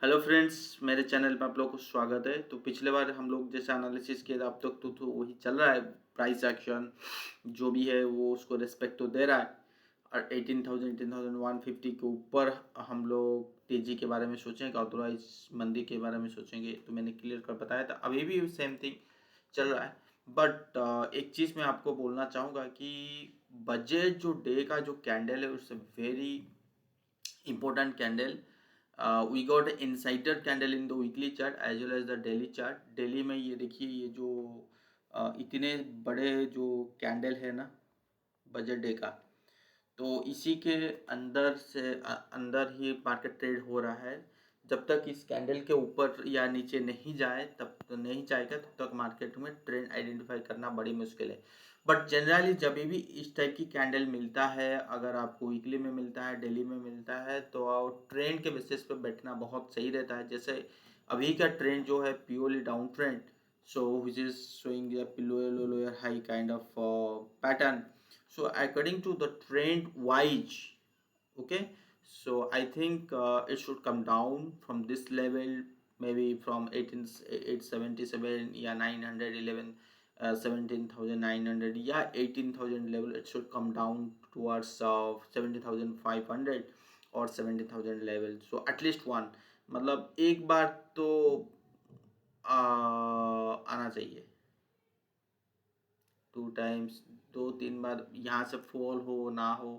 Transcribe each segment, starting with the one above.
Hello friends, मेरे channel पे आप लोग को स्वागत है। तो पिछले बार हम लोग जैसे एनालिसिस किया था, अब तक तो वही चल रहा है। प्राइस एक्शन जो भी है वो उसको रिस्पेक्ट तो दे रहा है। और 18,000 18,150 के ऊपर हम लोग तेजी के बारे में सोचेंगे, अदरवाइज मंदी के बारे में सोचेंगे। तो मैंने क्लियर कर बताया था, अभी भी सेम थिंग चल रहा है। बट एक चीज़ मैं आपको बोलना चाहूँगा कि बजट जो डे का जो कैंडल है, उससे very important candle. We got an insider candle in the weekly chart as well as the daily chart. Daily में ये देखिए, ये जो इतने बड़े जो कैंडल है ना बजट डे का, तो इसी के अंदर से अंदर ही मार्केट ट्रेड हो रहा है। जब तक इस कैंडल के ऊपर या नीचे नहीं जाए, तब तो नहीं जाएगा, तब तक मार्केट में ट्रेंड आइडेंटिफाई करना बड़ी मुश्किल है। बट जनरली जब भी इस टाइप की कैंडल मिलता है, अगर आपको वीकली में मिलता है, डेली में मिलता है, तो ट्रेंड के बेसिस पे बैठना बहुत सही रहता है। जैसे अभी का ट्रेंड जो है purely down trend, so which is showing lower high kind of pattern. So according to the trend wise, okay, so I think it should come down from this level, maybe from 877 yeah 911 17,900 yeah 18,000 level. It should come down towards 17,500 or 70,000 level. So at least one, मतलब एक बार तो आना चाहिए। Two times, दो तीन बार यहाँ से fall हो ना हो,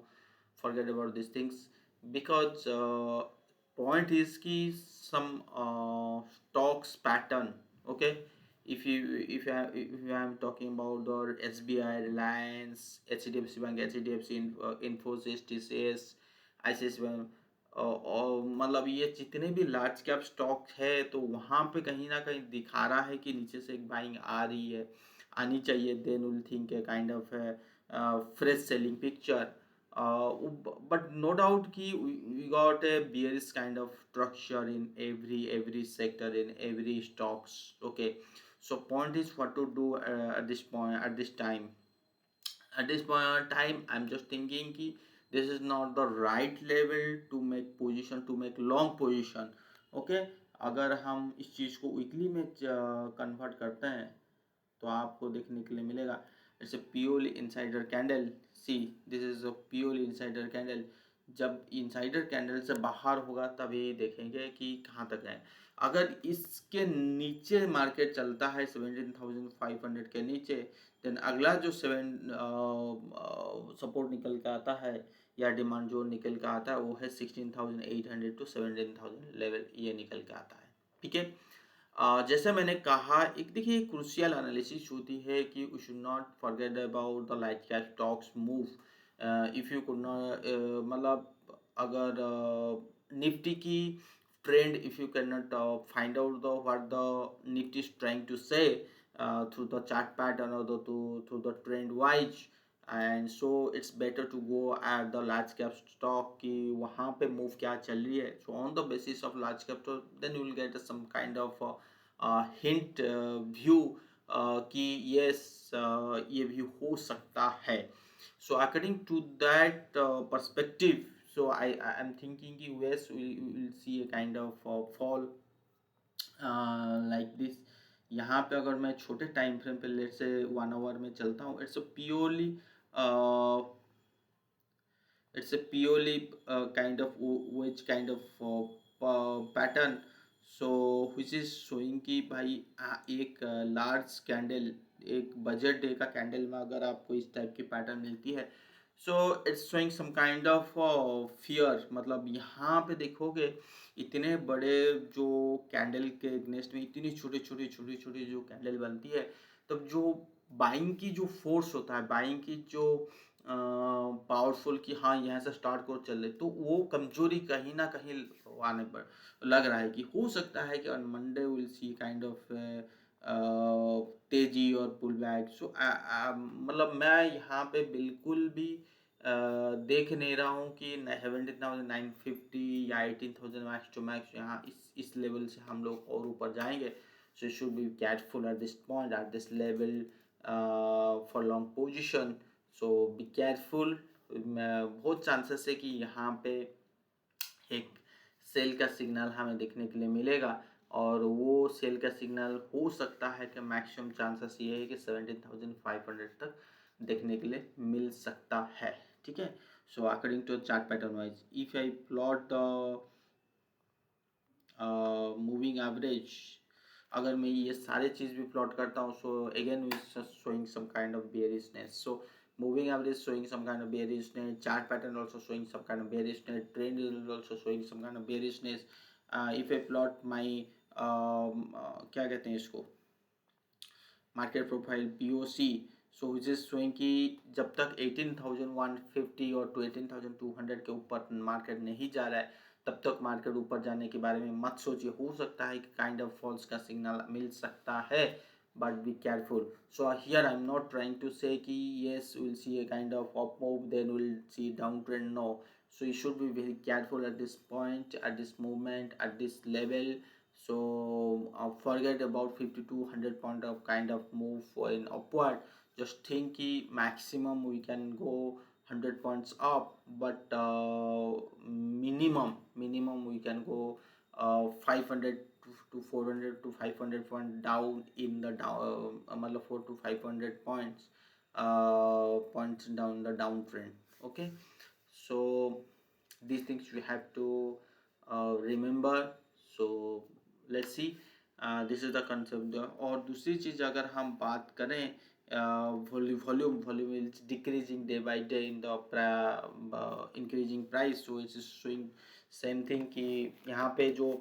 forget about these things. Because point is कि some stocks pattern, okay. If you am talking about the SBI, Reliance, HDFC Bank, HDFC Infosys, TCS, ICICI Bank, और मतलब ये जितने भी लार्ज कैप स्टॉक है, तो वहाँ पे कहीं ना कहीं दिखा रहा है कि नीचे से एक बाइंग आ रही है, आनी चाहिए. Then will think a kind of fresh selling picture. But no doubt कि we got a bearish kind of structure in every sector, in every stocks, okay. So point is what to do at this point, at this time. At this point of time I'm just thinking कि this is not the right level to make position, to make long position, okay. अगर हम इस चीज़ को weekly में convert करते हैं, तो आपको देखने के लिए मिलेगा it's a purely insider candle. See, this is a purely insider candle. जब इनसाइडर कैंडल से बाहर होगा तभी देखेंगे कि कहाँ तक जाए. अगर इसके नीचे मार्केट चलता है 17,500 के नीचे, देन अगला जो सपोर्ट निकल के आता है या डिमांड जोन निकल के आता है, वो है 16,800 टू 17,000 लेवल, ये निकल के आता है. ठीक है. जैसे मैंने कहा, एक देखिए क्रूशियल एनालिसिस होती है कि we should not forget about the large cap stocks move. If you could not मतलब अगर निफ्टी की trend, if you can not find out the what the Nifty is trying to say through the chart pattern और through the trend wise, and so it's better to go at the large cap stock कि वहाँ पे move क्या चल रही है. So on the basis of large cap stock then you will get some kind of hint view कि yes ये view हो सकता है. So according to that perspective, so I am thinking कि yes we will see a kind of fall like this. यहाँ पे अगर मैं छोटे टाइम फ्रेम पे लेट से 1 आवर में चलता हूँ, it's a purely kind of which kind of pattern. So which is showing कि भाई एक लार्ज कैंडल, एक बजट डे का कैंडल में अगर आपको इस टाइप की पैटर्न मिलती है, so it's showing some kind of fear. मतलब यहाँ पे देखोगे इतने बड़े जो कैंडल के अगेंस्ट में इतनी छोटी छोटी छोटी छोटी जो कैंडल बनती है, तब जो बाइंग की जो फोर्स होता है, बाइंग की जो पावरफुल कि हाँ यहाँ से स्टार्ट करो चल रहे, तो वो कमजोरी कहीं ना कहीं आने पर लग रहा है कि हो सकता है कि on Monday will see kind of तेजी और पुल बैक. सो मतलब मैं यहाँ पे बिल्कुल भी देख नहीं रहा हूँ कि 17,950 या 18,000 मैक्स टू मैक्स यहाँ इस लेवल से हम लोग और ऊपर जाएंगे. So should be careful at this point, at this level for long position. So be careful. बहुत चांसेस है कि यहाँ पे एक सेल का सिग्नल हमें देखने के लिए मिलेगा, और वो सेल का सिग्नल हो सकता है कि मैक्सिमम चांसेस ये है कि 17,500 तक देखने के लिए मिल सकता है। ठीक है, so according to chart pattern wise if I plot the moving average, अगर मैं ये सारे चीज़ भी प्लॉट करता हूँ, so again we showing some kind of bearishness. So moving average showing some kind of bearishness, chart pattern also showing some kind of bearishness, trend is also showing some kind of bearishness. If I plot my क्या कहते हैं इसको, market profile POC, so which is showing कि जब तक 18,150 और 18,200 के ऊपर मार्केट नहीं जा रहा है, तब तक मार्केट ऊपर जाने के बारे में मत सोचिए। हो सकता है कि काइंड ऑफ फॉल्स का सिग्नल मिल सकता है, but be careful. So here I am not trying to say कि yes will see a kind of up move then will see down trend, no. So you should be very careful at this point, at this movement, at this level. So forget about 50 to 100 point of kind of move in upward. Just think ki maximum we can go 100 points up, but minimum we can go 500 to 400 to 500 point down in the down, 4 to 500 points down the downtrend. Okay, so these things we have to remember. So let's see, this is the concept. और दूसरी चीज़ अगर हम बात करें volume is decreasing day by day in the increasing price, so it's showing same thing कि यहाँ पे जो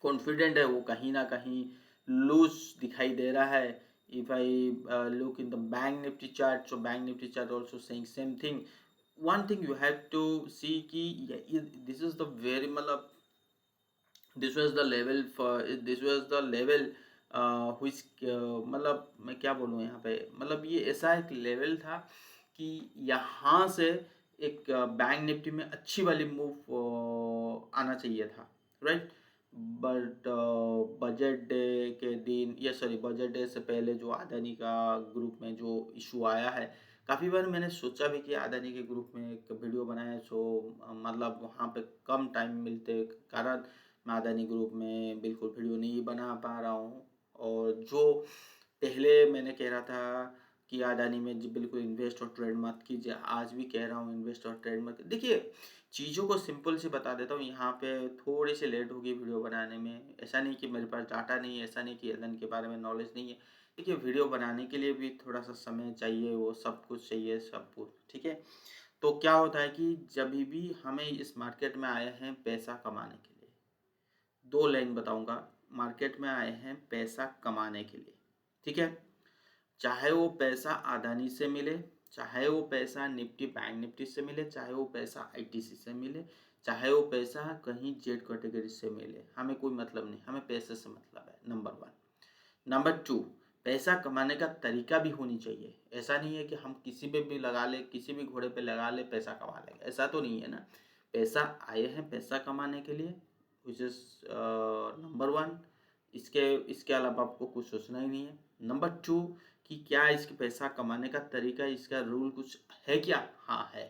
कॉन्फिडेंट है वो कहीं ना कहीं लूज दिखाई दे रहा है। If I look in the bank Nifty chart, so bank Nifty chart also saying same thing. One thing you have to see कि दिस इज द वेरी मतलब this was the level for this was the level which मतलब मैं क्या बोलूँ यहाँ पे, मतलब ये ऐसा एक लेवल था कि यहाँ से एक बैंक निफ्टी में अच्छी वाली मूव आना चाहिए था, राइट। बट बजट डे के दिन, या सॉरी बजट डे से पहले जो अदानी का ग्रुप में जो इशू आया है, काफ़ी बार मैंने सोचा भी कि अदानी के ग्रुप में एक वीडियो बनाया, सो मतलब वहाँ पे कम टाइम मिलते कारण मैं अदानी ग्रुप में बिल्कुल वीडियो नहीं बना पा रहा हूँ। और जो पहले मैंने कह रहा था कि अदानी में बिल्कुल इन्वेस्ट और ट्रेड मत कीजिए, आज भी कह रहा हूँ इन्वेस्ट और ट्रेड मत। देखिए चीज़ों को सिंपल से बता देता हूँ, यहाँ पे थोड़ी सी लेट होगी वीडियो बनाने में। ऐसा नहीं कि मेरे पास डाटा नहीं है, ऐसा नहीं कि अदानी के बारे में नॉलेज नहीं है। देखिए वीडियो बनाने के लिए भी थोड़ा सा समय चाहिए, वो सब कुछ चाहिए, सब कुछ ठीक है। तो क्या होता है कि जब भी हमें इस मार्केट में आए हैं पैसा कमाने के लिए, दो लाइन बताऊंगा, मार्केट में आए हैं पैसा कमाने के लिए, ठीक है। चाहे वो पैसा अदानी से मिले, चाहे वो पैसा निफ्टी बैंक निफ्टी से मिले, चाहे वो पैसा ITC से मिले, चाहे वो पैसा कहीं जेड कैटेगरी से मिले, हमें कोई मतलब नहीं, हमें पैसे से मतलब है, नंबर 1। नंबर 2, पैसा कमाने का तरीका भी होनी चाहिए। ऐसा नहीं है कि हम किसी पे भी लगा ले, किसी भी घोड़े पे लगा ले पैसा कमा लेंगे, ऐसा तो नहीं है ना। पैसा आए हैं पैसा कमाने के लिए, विच इज़ नंबर 1। इसके अलावा आपको कुछ सोचना ही नहीं है। नंबर 2 कि क्या इसके पैसा कमाने का तरीका, इसका रूल कुछ है क्या? हाँ है।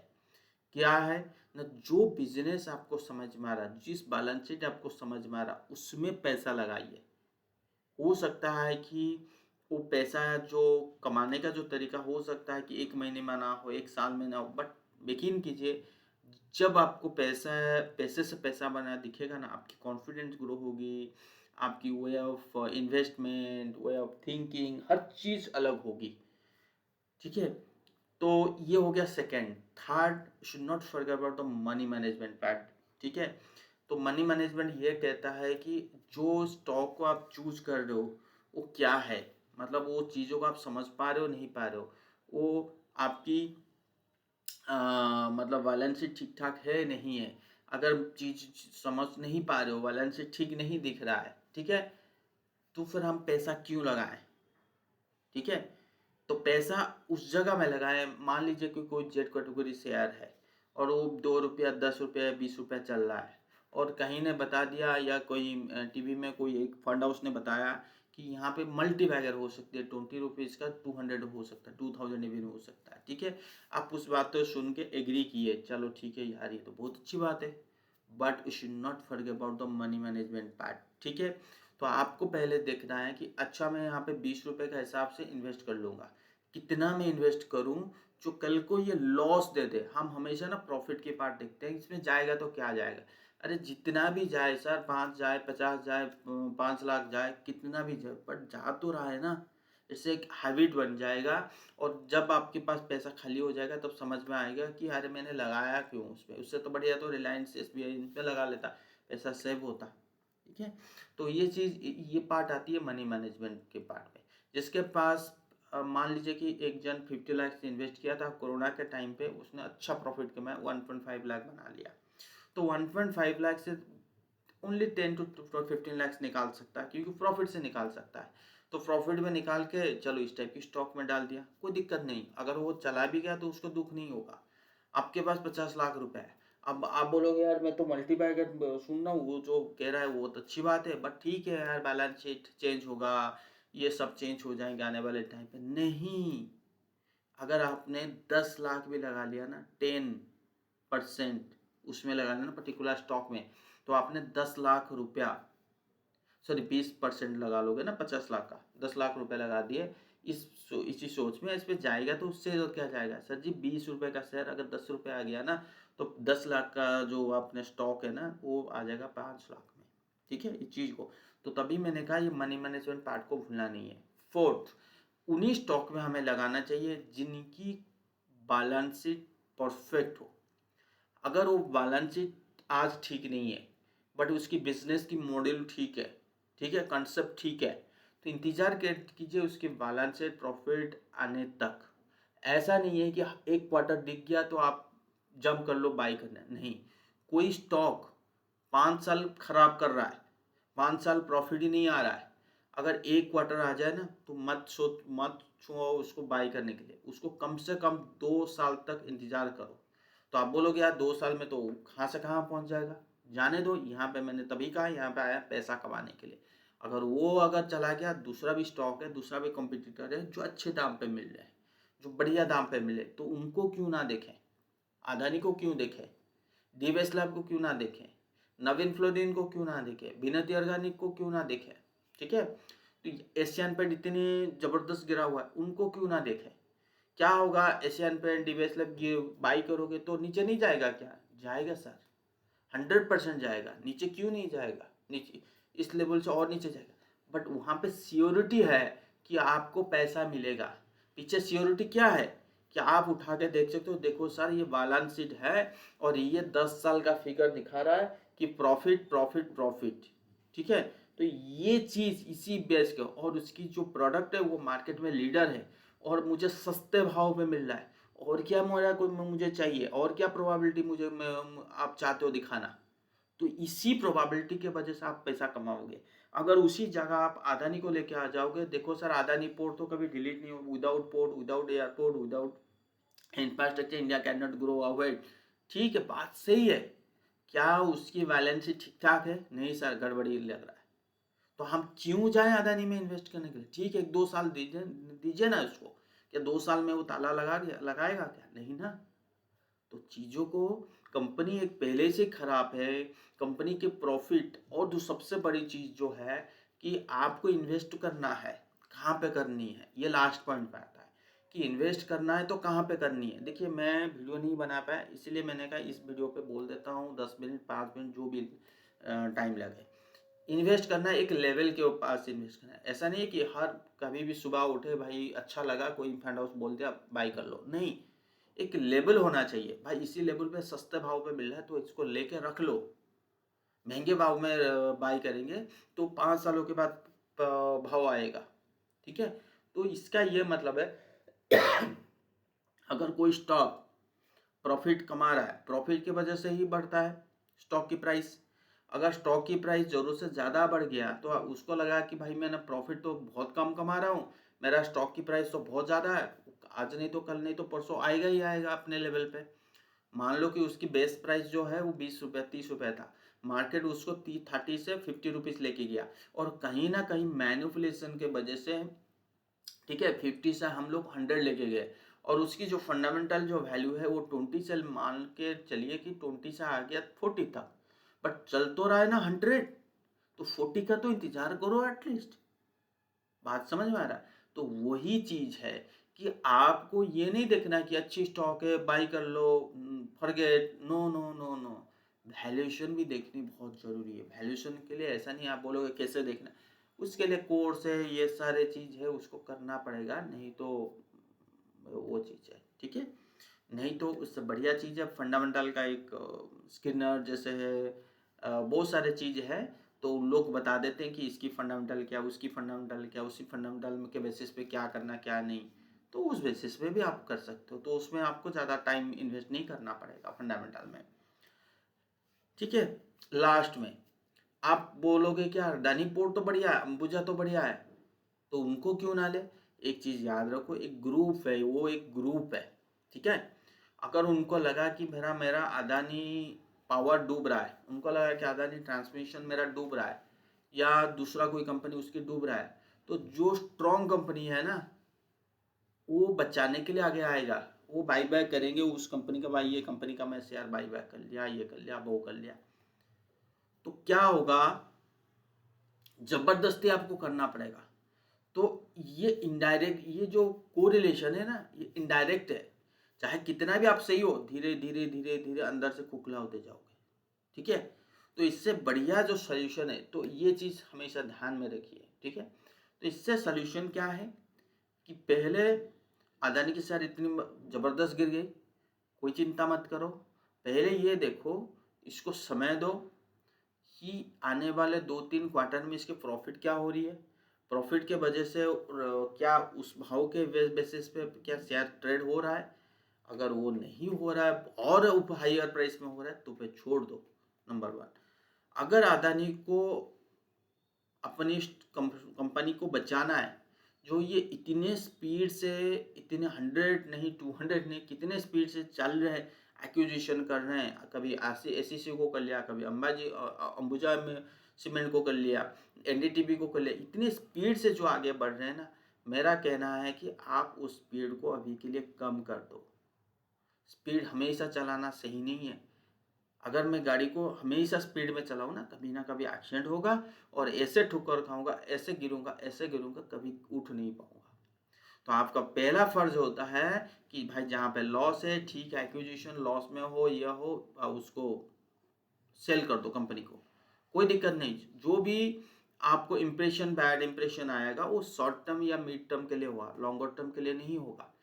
क्या है ना, जो बिजनेस आपको समझ में आ रहा, जिस बैलेंस शीट आपको समझ में आ रहा, उसमें पैसा लगाइए। हो सकता है कि वो पैसा जो कमाने का जो तरीका हो सकता है कि 1 महीने में ना हो, 1 साल में ना हो, बट यकीन कीजिए जब आपको पैसे से पैसा बना दिखेगा ना, आपकी कॉन्फिडेंस ग्रो होगी, आपकी way of investment, way of thinking, हर चीज़ अलग होगी, ठीक है। तो ये हो गया second. Third, should not forget about the money management part, ठीक है। तो मनी मैनेजमेंट ये कहता है कि जो स्टॉक को आप चूज कर रहे हो वो क्या है, मतलब वो चीज़ों को आप समझ पा रहे हो नहीं पा रहे हो, वो आपकी मतलब बैलेंस शीट ठीक ठाक है नहीं है। अगर चीज़ समझ नहीं पा रहे हो, बैलेंस शीट ठीक नहीं दिख रहा है, ठीक है, तो फिर हम पैसा क्यों लगाएं, ठीक है। तो पैसा उस जगह में लगाएं, मान लीजिए कि कोई जेड कैटेगरी शेयर है और वो 2 रुपया 10 रुपया 20 रुपया चल रहा है, और कहीं ने बता दिया या कोई टीवी में कोई एक फंड हाउस ने बताया कि यहाँ पे मल्टी बैगर हो सकती है, 20 रुपीज़ का 200 हो सकता है, 2000 भी हो सकता है, ठीक है। आप उस बात को सुन के एग्री किए, चलो ठीक है यार ये तो बहुत अच्छी बात है, but you should not forget about the money management part. ठीक है, तो आपको पहले देखना है कि अच्छा मैं यहाँ पे 20 रुपए का हिसाब से इन्वेस्ट कर लूँगा, कितना मैं इन्वेस्ट करूँ जो कल को ये लॉस दे दे। हम हमेशा ना प्रॉफिट के पार्ट देखते हैं, इसमें जाएगा तो क्या जाएगा। अरे जितना भी जाए सर, 5 जाए, 50 जाए, 5 लाख जाए, कितना भी जाए, बट जा तो रहा है ना। इससे एक हैबिट बन जाएगा, और जब आपके पास पैसा खाली हो जाएगा तब समझ में आएगा कि अरे मैंने लगाया क्यों उसमें, उससे तो बढ़िया तो रिलायंस SBI इन पे लगा लेता, पैसा सेव होता। ठीक है, तो ये चीज़, ये पार्ट आती है मनी मैनेजमेंट के पार्ट में। जिसके पास मान लीजिए कि एक जन 50 लाख इन्वेस्ट किया था कोरोना के टाइम पे, उसने अच्छा प्रॉफिट कमाया, 1.5 लाख बना लिया। तो 1.5 लाख से ओनली 10 to 15 लाख निकाल सकता है, क्योंकि प्रॉफिट से निकाल सकता है। तो प्रॉफिट में निकाल के चलो इस टाइप की स्टॉक में डाल दिया, कोई दिक्कत नहीं। अगर वो चला भी गया तो उसको दुख नहीं होगा। आपके पास 50 लाख रुपए है, अब आप बोलोगे यार मैं तो मल्टीबैगर सुन रहा हूँ, वो जो कह रहा है वो तो अच्छी बात है, बट ठीक है यार बैलेंस शीट चेंज होगा, ये सब चेंज हो जाएंगे आने वाले टाइम पे। नहीं, अगर आपने 10 लाख भी लगा लिया ना, 10% उसमें लगा लिया ना पर्टिकुलर स्टॉक में, तो आपने 10 लाख रुपया, सॉरी 20% लगा लोगे ना 50 लाख का, 10 लाख रुपए लगा दिए इसी सोच में, इस पे जाएगा तो उससे तो क्या जाएगा सर जी, 20 रुपए का शेयर अगर 10 रुपए आ गया ना, तो 10 लाख का जो आपने स्टॉक है ना वो आ जाएगा 5 लाख में। ठीक है, इस चीज को, तो तभी मैंने कहा ये मनी मैनेजमेंट पार्ट को भूलना नहीं है। फोर्थ, उन्हीं स्टॉक में हमें लगाना चाहिए जिनकी बैलेंस शीट परफेक्ट हो। अगर वो बैलेंस शीट आज ठीक नहीं है, बट उसकी बिजनेस की मॉडल ठीक है, ठीक है, कंसेप्ट ठीक है, तो इंतजार कीजिए उसके बैलेंस शीट प्रॉफिट आने तक। ऐसा नहीं है कि एक क्वार्टर दिख गया तो आप जंप कर लो बाई करना, नहीं। कोई स्टॉक 5 साल खराब कर रहा है, 5 साल प्रॉफिट ही नहीं आ रहा है, अगर एक क्वार्टर आ जाए ना तो मत छुओ उसको बाई करने के लिए, उसको कम से कम 2 साल तक इंतजार करो। तो आप बोलोगे यार 2 साल में तो कहाँ से कहाँ पहुँच जाएगा, जाने दो। यहाँ पे मैंने तभी कहा यहाँ पे आया पैसा कमाने के लिए। अगर चला गया, दूसरा भी स्टॉक है, दूसरा भी कॉम्पिटिटर है जो अच्छे दाम पे मिल रहे हैं, जो बढ़िया दाम पे मिले, तो उनको क्यों ना देखें। अदानी को क्यों देखें, डीवीएस लैब को क्यों ना देखें, नवीन फ्लोरिन को क्यों ना देखें, विनती ऑर्गेनिक को क्यों ना देखें। ठीक है, तो एशियन पेंट इतनी जबरदस्त गिरा हुआ है, उनको क्यों ना देखें। क्या होगा, Asian paint Divis lab buy करोगे तो नीचे नहीं जाएगा क्या, जाएगा सर, 100% जाएगा। नीचे क्यों नहीं जाएगा, नीचे इस लेवल से और नीचे जाएगा, बट वहाँ पे सियोरिटी है कि आपको पैसा मिलेगा। पीछे सियोरिटी क्या है कि आप उठा के देख सकते हो, देखो सर ये बैलेंस शीट है और ये 10 साल का फिगर दिखा रहा है कि प्रॉफिट प्रॉफिट प्रॉफिट। ठीक है, तो ये चीज़ इसी बेस के, और उसकी जो प्रोडक्ट है वो मार्केट में लीडर है, और मुझे सस्ते भाव में मिल रहा है, और क्या मेरा कोई मुझे चाहिए, और क्या प्रोबेबिलिटी आप चाहते हो दिखाना। तो इसी प्रोबेबिलिटी के वजह से आप पैसा कमाओगे। अगर उसी जगह आप अदानी को लेके आ जाओगे, देखो सर अदानी पोर्ट तो कभी डिलीट नहीं हो, without port, without airport, without infrastructure India can not grow avoid. ठीक है, बात सही है, क्या उसकी बैलेंस शीट ठीक ठाक है, नहीं सर गड़बड़ी लग रहा है। तो हम क्यों जाएं अदानी में इन्वेस्ट करने के लिए। ठीक है, 1-2 साल दीजिए दीजिए ना उसको, क्या 2 साल में वो ताला लगाएगा क्या, नहीं ना। तो चीज़ों को, कंपनी एक पहले से खराब है, कंपनी के प्रॉफिट, और जो सबसे बड़ी चीज़ जो है कि आपको इन्वेस्ट करना है, कहाँ पे करनी है, ये लास्ट पॉइंट पे आता है कि इन्वेस्ट करना है तो कहाँ पे करनी है। देखिए मैं वीडियो नहीं बना पाया, इसलिए मैंने कहा इस वीडियो पे बोल देता हूँ, 10 मिनट 5 मिनट जो भी टाइम लगे। इन्वेस्ट करना है एक लेवल के पास इन्वेस्ट करना है, ऐसा नहीं है कि हर कभी भी सुबह उठे भाई अच्छा लगा कोई फंड हाउस बोल दिया बाई कर लो, नहीं। एक लेवल होना चाहिए भाई, इसी लेवल पे सस्ते भाव पे मिल रहा है तो इसको लेके रख लो। महंगे भाव में बाई करेंगे तो 5 सालों के बाद भाव आएगा। ठीक है, तो इसका ये मतलब है अगर कोई स्टॉक प्रॉफिट कमा रहा है, प्रॉफिट की वजह से ही बढ़ता है स्टॉक की प्राइस। अगर स्टॉक की प्राइस जरूरत से ज़्यादा बढ़ गया तो उसको लगा कि भाई मैंने प्रॉफिट तो बहुत कम कमा रहा हूँ, मेरा स्टॉक की प्राइस तो बहुत ज़्यादा है, आज नहीं तो कल नहीं तो परसों आएगा ही आएगा अपने लेवल पे। मान लो कि उसकी बेस प्राइस जो है वो 20 रुपये 30 रुपये था, मार्केट उसको 30 से 50 रुपीज़ लेके गया, और कहीं ना कहीं मैनिपुलेशन के वजह से, ठीक है, 50 से हम लोग 100 लेके गए, और उसकी जो फंडामेंटल जो वैल्यू है वो 20 से मान के चलिए कि 20 से आ गया 40 तक, बट चल तो रहा है ना 100, तो 40 का तो इंतजार करो एटलीस्ट। बात समझ में आ रहा है? तो वही चीज है कि आपको ये नहीं देखना कि अच्छी स्टॉक है बाई कर लो, forget, no no no no. Valuation भी देखनी बहुत जरूरी है। वैल्यूएशन के लिए ऐसा नहीं आप बोलोगे कैसे देखना, उसके लिए कोर्स है, ये सारे चीज है, उसको करना पड़ेगा, नहीं तो वो चीज है, ठीक है। नहीं तो उससे बढ़िया चीज है फंडामेंटल का एक स्किनर जैसे है, बहुत सारे चीज है, तो उन लोग बता देते हैं कि इसकी फंडामेंटल क्या, उसकी फंडामेंटल क्या, उसी फंडामेंटल के बेसिस पे क्या करना क्या नहीं, तो उस बेसिस पे भी आप कर सकते हो। तो उसमें आपको ज़्यादा टाइम इन्वेस्ट नहीं करना पड़ेगा फंडामेंटल में, ठीक है। लास्ट में आप बोलोगे क्या अडानी पोर्ट तो बढ़िया है, अंबुजा तो बढ़िया है, तो उनको क्यों ना ले। एक चीज याद रखो, एक ग्रुप है, वो एक ग्रुप है, ठीक है। अगर उनको लगा कि मेरा मेरा अदानी पावर डूब रहा है, उनको लगा कि अदानी ट्रांसमिशन मेरा डूब रहा है, या दूसरा कोई कंपनी उसकी डूब रहा है, तो जो स्ट्रॉन्ग कंपनी है ना, वो बचाने के लिए आगे आएगा, वो बाई बैक करेंगे उस कंपनी का, भाई ये कंपनी का मैं शेयर बाई बैक कर लिया, ये कर लिया, वो कर लिया। तो क्या होगा, जबरदस्ती आपको करना पड़ेगा। तो ये इनडायरेक्ट, ये जो कोरिलेशन है ना, ये इनडायरेक्ट है। चाहे कितना भी आप सही हो, धीरे धीरे धीरे धीरे अंदर से खोखला होते जाओगे, ठीक है। तो इससे बढ़िया जो सोल्यूशन है, तो ये चीज हमेशा ध्यान में रखिए, ठीक है। तो इससे सोल्यूशन क्या है कि पहले अदानी की शेयर इतनी जबरदस्त गिर गई, कोई चिंता मत करो, पहले ये देखो, इसको समय दो कि आने वाले 2-3 क्वार्टर में इसके प्रॉफिट क्या हो रही है, प्रॉफिट के वजह से क्या उस भाव के बेसिस पे क्या शेयर ट्रेड हो रहा है। अगर वो नहीं हो रहा है और हाइयर प्राइस में हो रहा है तो फिर छोड़ दो, नंबर 1। अगर अदानी को अपनी कंपनी को बचाना है, जो ये इतने स्पीड से, इतने 100 नहीं 200 नहीं, कितने स्पीड से चल रहे हैं, एक्विजिशन कर रहे हैं, कभी एसीसी को कर लिया, कभी अंबुजा में सीमेंट को कर लिया, एनडीटीवी को कर लिया, इतनी स्पीड से जो आगे बढ़ रहे हैं ना, मेरा कहना है कि आप उस स्पीड को अभी के लिए कम कर दो। स्पीड हमेशा चलाना सही नहीं है। अगर मैं गाड़ी को हमेशा स्पीड में चलाऊँ ना कभी एक्सीडेंट होगा, और ऐसे ठोकर खाऊंगा, ऐसे गिरूंगा, कभी उठ नहीं पाऊंगा। तो आपका पहला फर्ज होता है कि भाई जहाँ पे लॉस है, ठीक है, एक्विजिशन लॉस में हो या हो, उसको सेल कर दो कंपनी को, कोई दिक्कत नहीं। जो भी आपको इम्प्रेशन, बैड इम्प्रेशन आएगा, वो शॉर्ट टर्म या मिड टर्म के लिए हुआ, लॉन्गर टर्म के लिए नहीं होगा।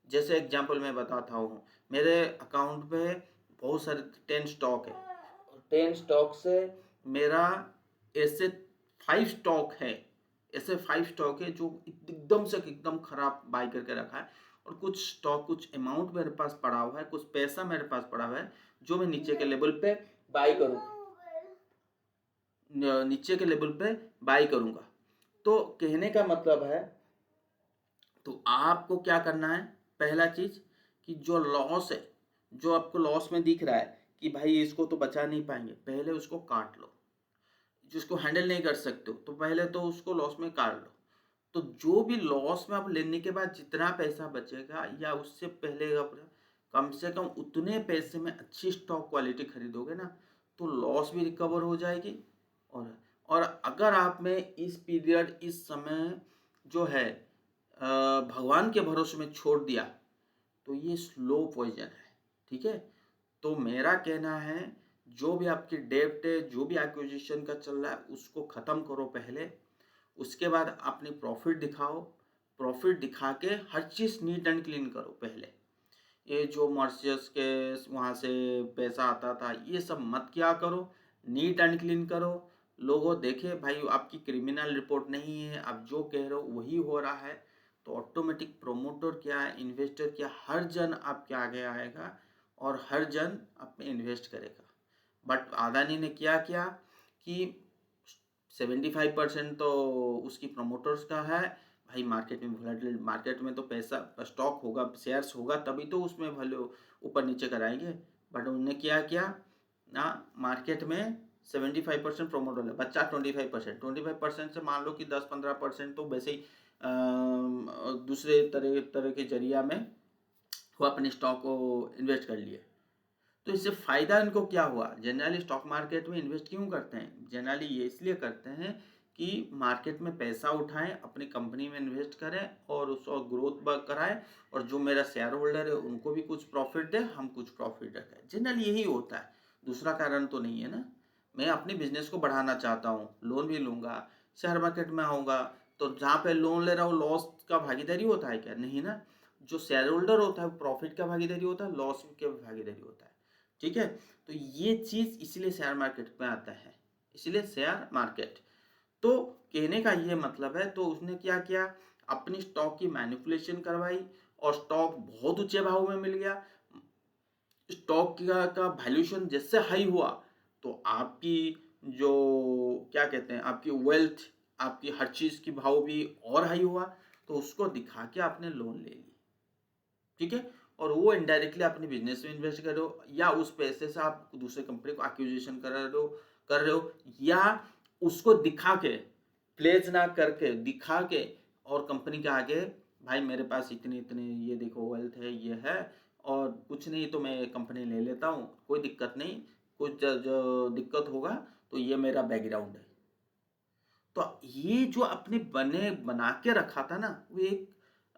जैसे एग्जांपल मैं बताता हूँ, मेरे अकाउंट पे बहुत सारे 10 स्टॉक है, 10 स्टॉक से मेरा ऐसे 5 स्टॉक है, ऐसे 5 स्टॉक है जो एकदम से एकदम खराब बाई करके रखा है, और कुछ स्टॉक, कुछ अमाउंट मेरे पास पड़ा हुआ है, कुछ पैसा मेरे पास पड़ा हुआ है, जो मैं नीचे के लेवल पे बाई करूँ, नीचे के लेवल पे बाई करूंगा। तो कहने का मतलब है, तो आपको क्या करना है, पहला चीज कि जो लॉस है, जो आपको लॉस में दिख रहा है कि भाई इसको तो बचा नहीं पाएंगे, पहले उसको काट लो। जिसको हैंडल नहीं कर सकते हो तो पहले तो उसको लॉस में काट लो। तो जो भी लॉस में आप लेने के बाद जितना पैसा बचेगा, या उससे पहले आप कम से कम उतने पैसे में अच्छी स्टॉक क्वालिटी खरीदोगे ना, तो लॉस भी रिकवर हो जाएगी। और अगर आप में इस पीरियड, इस समय जो है भगवान के भरोसे में छोड़ दिया, तो ये स्लो पॉइजन है, ठीक है। तो मेरा कहना है, जो भी आपकी डेब्ट है, जो भी एक्विजिशन का चल रहा है, उसको ख़त्म करो पहले, उसके बाद अपनी प्रॉफिट दिखाओ, प्रॉफिट दिखा के हर चीज़ नीट एंड क्लीन करो पहले। ये जो मर्सियस के वहाँ से पैसा आता था, ये सब मत क्या करो, नीट एंड क्लीन करो। लोगों देखे भाई आपकी क्रिमिनल रिपोर्ट नहीं है, आप जो कह रहे हो वही हो रहा है, तो ऑटोमेटिक प्रोमोटर क्या है, इन्वेस्टर क्या, हर जन आपके आगे आएगा और हर जन आप में इन्वेस्ट करेगा। बट अदानी ने क्या किया कि 75% तो उसकी प्रमोटर्स का है। भाई मार्केट में वोलेटिलिटी, मार्केट में तो पैसा, स्टॉक होगा, शेयर्स होगा, तभी तो उसमें वैल्यू ऊपर नीचे कराएंगे। बट उन्होंने क्या किया ना, मार्केट में 75% प्रमोटर है, बच्चा 25% से मान लो कि 10-15% तो वैसे ही दूसरे तरह तरह के जरिया में वो अपने स्टॉक को इन्वेस्ट कर लिए। तो इससे फ़ायदा इनको क्या हुआ? जनरली स्टॉक मार्केट में इन्वेस्ट क्यों करते हैं? जनरली ये इसलिए करते हैं कि मार्केट में पैसा उठाएँ, अपनी कंपनी में इन्वेस्ट करें और उसको ग्रोथ कराएँ और जो मेरा शेयर होल्डर है उनको भी कुछ प्रॉफ़िट दें, हम कुछ प्रॉफ़िट रखें। जनरली यही होता है, दूसरा कारण तो नहीं है ना। मैं अपनी बिज़नेस को बढ़ाना चाहता हूँ, लोन भी लूँगा, शेयर मार्केट में आऊँगा, तो जहाँ पे लोन ले रहा हूँ लॉस का भागीदारी होता है क्या? नहीं ना। जो शेयर होल्डर होता है प्रॉफ़िट का भागीदारी होता है, लॉस का भागीदारी होता है। ठीक है? तो ये चीज़ इसलिए शेयर मार्केट में आता है, इसलिए शेयर मार्केट। तो कहने का ये मतलब है, तो उसने क्या किया, अपनी स्टॉक की मैनिपुलेशन करवाई और स्टॉक बहुत ऊँचे भाव में मिल गया। स्टॉक का वैल्यूएशन जैसे हाई हुआ, तो आपकी जो क्या कहते हैं, आपकी वेल्थ, आपकी हर चीज़ की भाव भी और हाई हुआ, तो उसको दिखा के आपने लोन ले ली। ठीक है? और वो इनडायरेक्टली अपने बिज़नेस में इन्वेस्ट कर रहे हो या उस पैसे से आप दूसरे कंपनी को एक्विजिशन कर रहे हो या उसको दिखा के, प्लेज़ ना करके, दिखा के और कंपनी के आगे, भाई मेरे पास इतने-इतने ये देखो वेल्थ है, ये है और कुछ नहीं तो मैं कंपनी ले लेता हूँ, कोई दिक्कत नहीं, कुछ जो दिक्कत होगा तो ये मेरा बैकग्राउंड है। तो ये जो आपने बना के रखा था ना, वो एक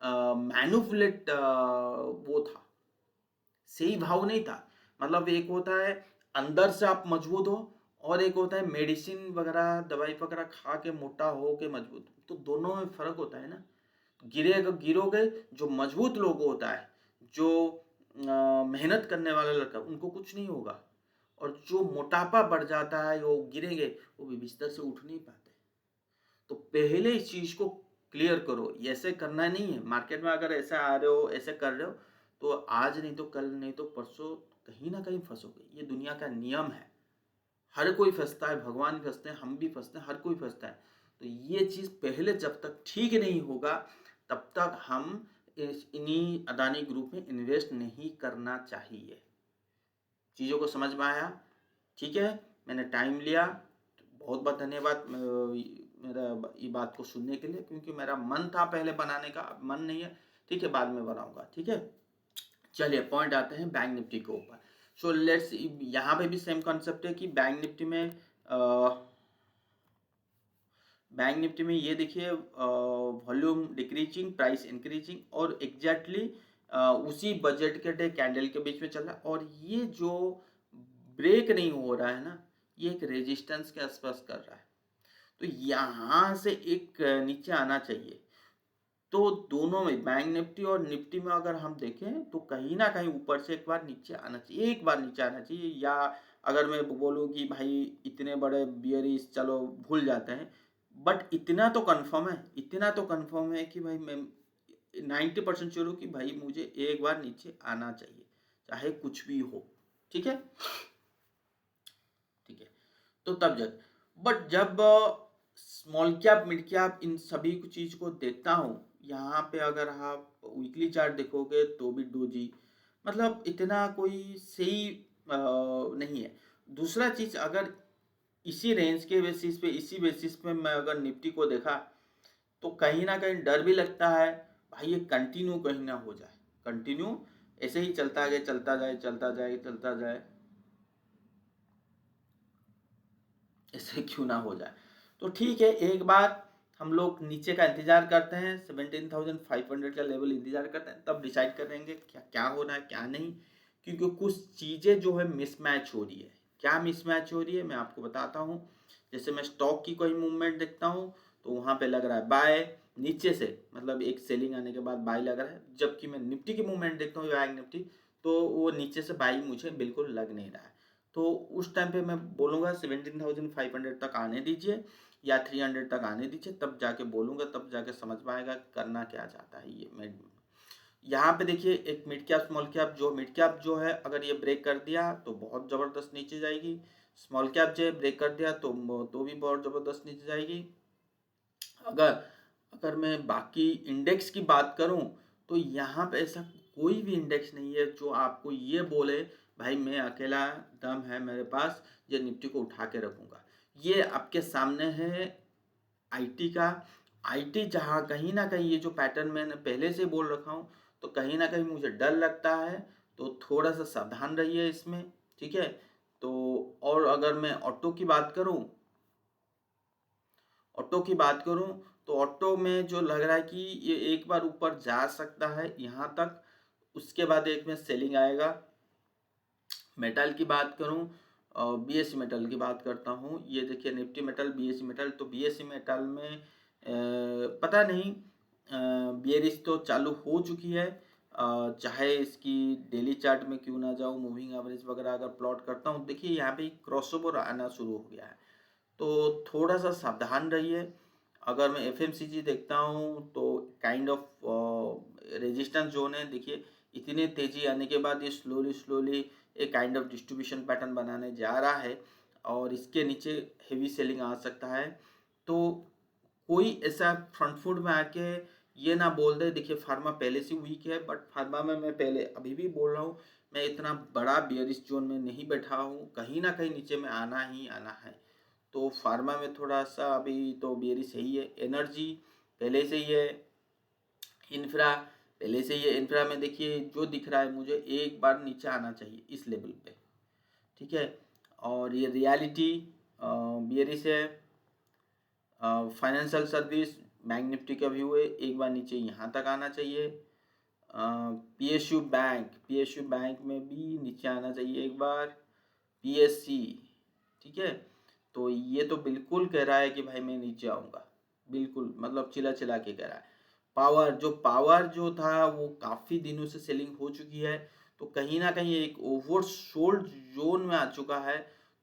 मैनिपुलेट वो था, सही भाव नहीं था। मतलब एक होता है अंदर से आप मजबूत हो और एक होता है मेडिसिन वगैरह, दवाई वगैरह खा के मोटा हो के मजबूत, तो दोनों में फ़र्क होता है ना। गिरोगे, जो मजबूत लोग होता है, जो मेहनत करने वाला लड़का, उनको कुछ नहीं होगा और जो मोटापा बढ़ जाता है, वो गिरेंगे, वो भी बिस्तर से उठ नहीं पाते। तो पहले इस चीज़ को क्लियर करो, ये ऐसे करना नहीं है। मार्केट में अगर ऐसे आ रहे हो, ऐसे कर रहे हो, तो आज नहीं तो कल, नहीं तो परसों कहीं न कहीं फँसोगे। ये दुनिया का नियम है। हर कोई फँसता है, भगवान भी फँसते हैं, हम भी फँसते हैं, हर कोई फँसता है। तो ये चीज़ पहले जब तक ठीक नहीं होगा, तब तक हम इस इन्हीं अदानी ग्रुप में इन्वेस्ट नहीं करना चाहिए। चीज़ों को समझ में आया? ठीक है, मैंने टाइम लिया, बहुत-बहुत धन्यवाद मेरा ये बात को सुनने के लिए, क्योंकि मेरा मन था पहले बनाने का, अब मन नहीं है, ठीक है, बाद में बनाऊँगा, ठीक है? चलिए पॉइंट आते हैं बैंक निफ्टी के ऊपर। सो लेट्स, यहाँ पे भी सेम कॉन्सेप्ट है कि बैंक निफ्टी में ये देखिए, वॉल्यूम डिक्रीजिंग, प्राइस इंक्रीजिंग और एग्जैक्टली उसी बजट के डे कैंडल के बीच में चल रहा है और ये जो ब्रेक नहीं हो रहा है ना, ये एक रेजिस्टेंस के आसपास कर रहा है। तो यहाँ से एक नीचे आना चाहिए। तो दोनों में, बैंक निफ्टी और निफ्टी में अगर हम देखें तो कहीं न कहीं ऊपर से एक बार नीचे आना चाहिए, एक बार नीचे आना चाहिए, या अगर मैं बोलूँ कि भाई इतने बड़े बियरिश चलो भूल जाते हैं, बट इतना तो कन्फर्म है कि भाई मैं 90% श्योर हूँ कि भाई मुझे एक बार नीचे आना चाहिए, चाहे कुछ भी हो। ठीक है? ठीक है। तो तब जब, बट जब स्मॉल कैप, मिड कैप, इन सभी चीज़ को देखता हूँ, यहाँ पे अगर आप वीकली चार्ट देखोगे तो भी डोजी, मतलब इतना कोई सही नहीं है। दूसरा चीज़, अगर इसी रेंज के बेसिस पे, इसी बेसिस पे मैं अगर निफ्टी को देखा, तो कहीं ना कहीं डर भी लगता है, भाई ये कंटिन्यू कहीं ना हो जाए, कंटिन्यू ऐसे ही चलता जाए, चलता जाए, चलता जाए, चलता जाए, ऐसे क्यों ना हो जाए। तो ठीक है, एक बार हम लोग नीचे का इंतजार करते हैं, 17,500 का लेवल इंतजार करते हैं, तब डिसाइड करेंगे क्या क्या हो रहा है, क्या नहीं। क्योंकि कुछ चीज़ें जो है मिसमैच हो रही है। क्या मिसमैच हो रही है मैं आपको बताता हूँ। जैसे मैं स्टॉक की कोई मूवमेंट देखता हूँ, तो वहाँ पे लग रहा है बाय, नीचे से मतलब एक सेलिंग आने के बाद बाय लग रहा है। जबकि मैं निफ्टी की मूवमेंट देखता हूँ, बैंक निफ्टी, तो वो नीचे से बाई मुझे बिल्कुल लग नहीं रहा है। तो उस टाइम पे मैं बोलूँगा 17,500 तक आने दीजिए या 300 तक आने दीजिए, तब जाके बोलूँगा, तब जाके समझ में आएगा करना क्या चाहता है ये। मैं यहाँ पे देखिए, एक मिड कैप स्मॉल कैप, जो मिड कैप जो है अगर ये ब्रेक कर दिया तो बहुत ज़बरदस्त नीचे जाएगी, स्मॉल कैप जो है ब्रेक कर दिया तो भी बहुत ज़बरदस्त नीचे जाएगी। अगर अगर मैं बाकी इंडेक्स की बात करूं, तो यहाँ पे ऐसा कोई भी इंडेक्स नहीं है जो आपको ये बोले भाई मैं अकेला दम है मेरे पास, ये निफ्टी को उठा के रखूंगा। ये आपके सामने है आईटी का। आईटी जहाँ कहीं ना कहीं ये जो पैटर्न मैंने पहले से बोल रखा हूँ, तो कहीं ना कहीं मुझे डर लगता है, तो थोड़ा सा सावधान रहिए इसमें। ठीक है। तो और अगर मैं ऑटो की बात करूं, ऑटो की बात करूं तो ऑटो में जो लग रहा है कि ये एक बार ऊपर जा सकता है यहाँ तक, उसके बाद एक में सेलिंग आएगा। मेटल की बात करूं, बीएससी मेटल की बात करता हूं, ये देखिए निफ्टी मेटल, बीएससी मेटल। तो बीएससी मेटल में पता नहीं, बियरिश तो चालू हो चुकी है। चाहे इसकी डेली चार्ट में क्यों ना जाऊं, मूविंग एवरेज वगैरह अगर प्लॉट करता हूं, देखिए यहाँ पे क्रॉसओवर आना शुरू हो गया है, तो थोड़ा सा सावधान रहिए। अगर मैं एफएमसीजी देखता हूँ तो काइंड ऑफ रेजिस्टेंस जोन है, देखिए इतनी तेजी आने के बाद ये स्लोली स्लोली एक काइंड ऑफ डिस्ट्रीब्यूशन पैटर्न बनाने जा रहा है, और इसके नीचे हेवी सेलिंग आ सकता है। तो कोई ऐसा फ्रंट फुट में आके ये ना बोल दे, देखिए फार्मा पहले से वीक है, बट फार्मा में मैं पहले अभी भी बोल रहा हूँ, मैं इतना बड़ा बियरिश जोन में नहीं बैठा हूँ, कहीं ना कहीं नीचे में आना ही आना है। तो फार्मा में थोड़ा सा अभी तो बियरिश सही है। एनर्जी पहले से ही है, इंफ्रा पहले से ही है। इंफ्रा में देखिए जो दिख रहा है मुझे, एक बार नीचे आना चाहिए इस लेवल पे, ठीक है। और ये रियलिटी बियरिश है। फाइनेंशियल सर्विस बैंक निफ्टी का व्यू है, एक बार नीचे यहाँ तक आना चाहिए। पीएसयू बैंक में भी नीचे आना चाहिए एक बार। पीएससी, ठीक है। तो ये तो बिल्कुल कह रहा है कि भाई मैं नीचे आऊँगा, बिल्कुल मतलब चिल्ला चिल्ला के कह रहा है। पावर जो था वो काफ़ी दिनों से सेलिंग हो चुकी है, तो कहीं ना कहीं एक ओवरसोल्ड जोन में आ चुका है।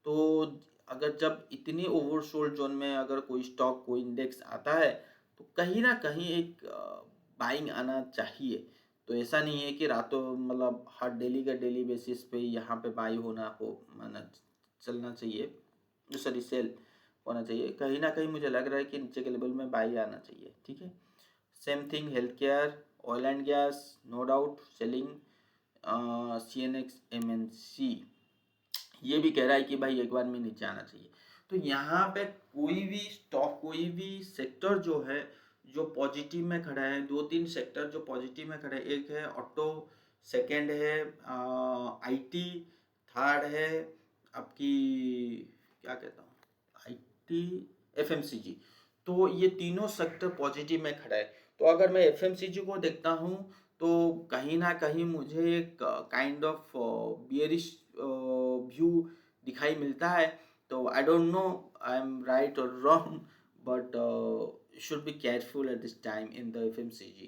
तो अगर जब इतनी ओवरसोल्ड जोन में अगर कोई स्टॉक कोई इंडेक्स आता है, तो कहीं ना कहीं एक बाइंग आना चाहिए। तो ऐसा नहीं है कि रातों मतलब हर डेली का डेली बेसिस पे यहाँ पे बाई होना हो, माना चलना चाहिए, सॉरी सेल होना चाहिए। कहीं ना कहीं मुझे लग रहा है कि नीचे के लेवल में बाई आना चाहिए, ठीक है। Same thing health care, oil and gas, no doubt selling. CNX MNC ये भी कह रहा है कि भाई एक बार में नीचे आना चाहिए। तो यहाँ पे कोई भी स्टॉक, कोई भी सेक्टर जो है जो पॉजिटिव में खड़ा है, दो तीन सेक्टर जो पॉजिटिव में खड़े हैं, एक है ऑटो, सेकंड है आईटी, थर्ड है आपकी क्या कहता हूँ, आईटी, एफएमसीजी। तो ये तीनों सेक्टर पॉजिटिव में खड़ा है। तो अगर मैं एफएमसीजी को देखता हूँ तो कहीं ना कहीं मुझे एक काइंड ऑफ बियरिश व्यू दिखाई मिलता है। तो I don't know I am right और wrong, but should be careful at this time in the FMCG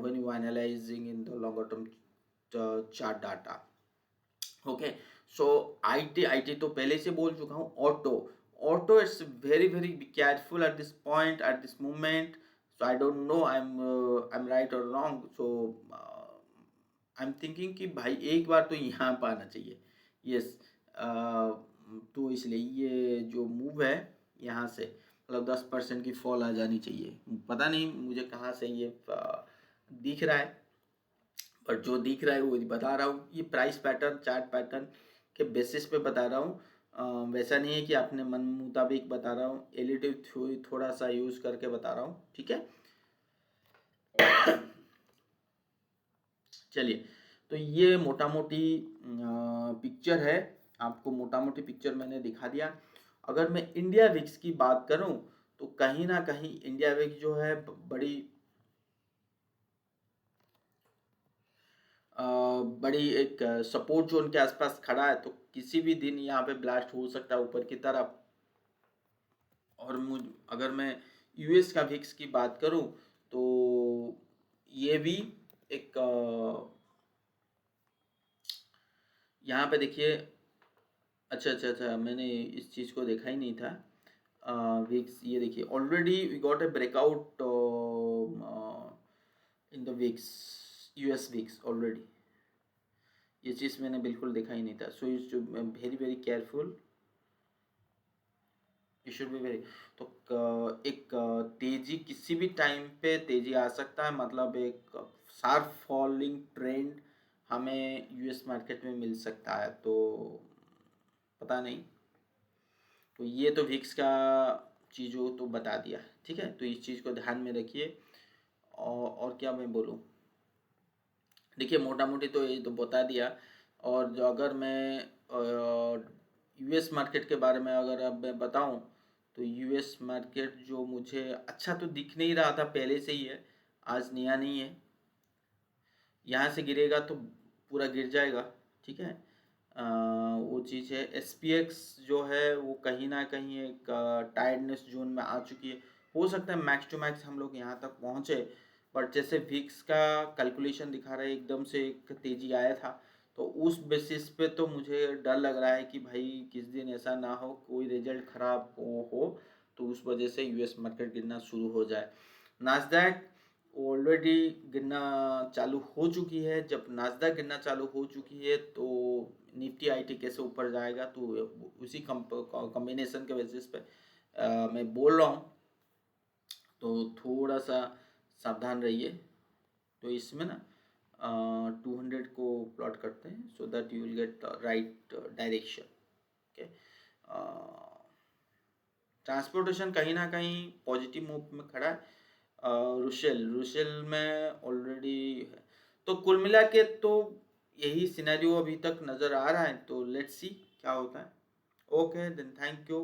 when you analyzing in the longer term chart data. Okay, so IT तो पहले से बोल चुका हूँ। Auto it's very very careful at this point, at this moment. So I don't know I am right और wrong. So I am thinking कि भाई एक बार तो यहाँ पर आना चाहिए, यस। तो इसलिए ये जो मूव है यहाँ से मतलब 10% की फॉल आ जानी चाहिए। पता नहीं मुझे कहाँ से ये दिख रहा है, पर जो दिख रहा है वो बता रहा हूँ। ये प्राइस पैटर्न, चार्ट पैटर्न के बेसिस पे बता रहा हूँ, वैसा नहीं है कि अपने मन मुताबिक बता रहा हूँ। एलिटिव थ्योरी थोड़ा सा यूज करके बता रहा हूँ, ठीक है। चलिए, तो ये मोटा मोटी पिक्चर है, आपको मोटा मोटी पिक्चर मैंने दिखा दिया। अगर मैं इंडिया विक्स की बात करूं तो कहीं ना कहीं इंडिया विक्स जो है बड़ी एक सपोर्ट जोन के आसपास खड़ा है, तो किसी भी दिन यहाँ पे ब्लास्ट हो सकता है ऊपर की तरफ। और अगर मैं यूएस का विक्स की बात करूं तो ये भी एक यहाँ पे देखिए, अच्छा, मैंने इस चीज़ को देखा ही नहीं था। विक्स ये देखिए, already we got a breakout in the VIX, US VIX already. ये चीज़ मैंने बिल्कुल देखा ही नहीं था। So you should very very careful, you should be very. तो एक तेजी किसी भी टाइम पे तेजी आ सकता है, मतलब एक शार्प फॉलिंग ट्रेंड हमें यूएस मार्केट में मिल सकता है, तो पता नहीं। तो ये तो विक्स का चीज़ों तो बता दिया, ठीक है। तो इस चीज़ को ध्यान में रखिए। और क्या मैं बोलूँ, देखिए मोटा मोटी तो ये तो बता दिया और जो अगर मैं यूएस मार्केट के बारे में अगर अब मैं बताऊं, तो यूएस मार्केट जो मुझे अच्छा तो दिख नहीं रहा था, पहले से ही है, आज नया नहीं है। यहाँ से गिरेगा तो पूरा गिर जाएगा, ठीक है। वो चीज़ है। एसपीएक्स जो है वो कहीं ना कहीं एक टायर्डनेस जोन में आ चुकी है। हो सकता है मैक्स टू मैक्स हम लोग यहाँ तक पहुँचे, बट जैसे विक्स का कैलकुलेशन दिखा रहा है एकदम से एक तेजी आया था, तो उस बेसिस पे तो मुझे डर लग रहा है कि भाई किस दिन ऐसा ना हो कोई रिजल्ट खराब हो तो उस वजह से यूएस मार्केट गिरना शुरू हो जाए। नास्डैक ऑलरेडी गिरना चालू हो चुकी है। जब नास्डैक गिरना चालू हो चुकी है तो निफ्टी आईटी कैसे ऊपर जाएगा, तो उसी कॉम्बिनेशन के बेसिस पे मैं बोल रहा हूँ, तो थोड़ा सा सावधान रहिए। तो इसमें ना 200 को प्लॉट करते हैं so that you will get right direction. Okay, transportation कहीं ना कहीं पॉजिटिव मूव में खड़ा है। रुशेल में ऑलरेडी है। तो कुल मिला के तो यही सिनेरियो अभी तक नज़र आ रहा है, तो लेट्स सी क्या होता है। Okay then, thank you.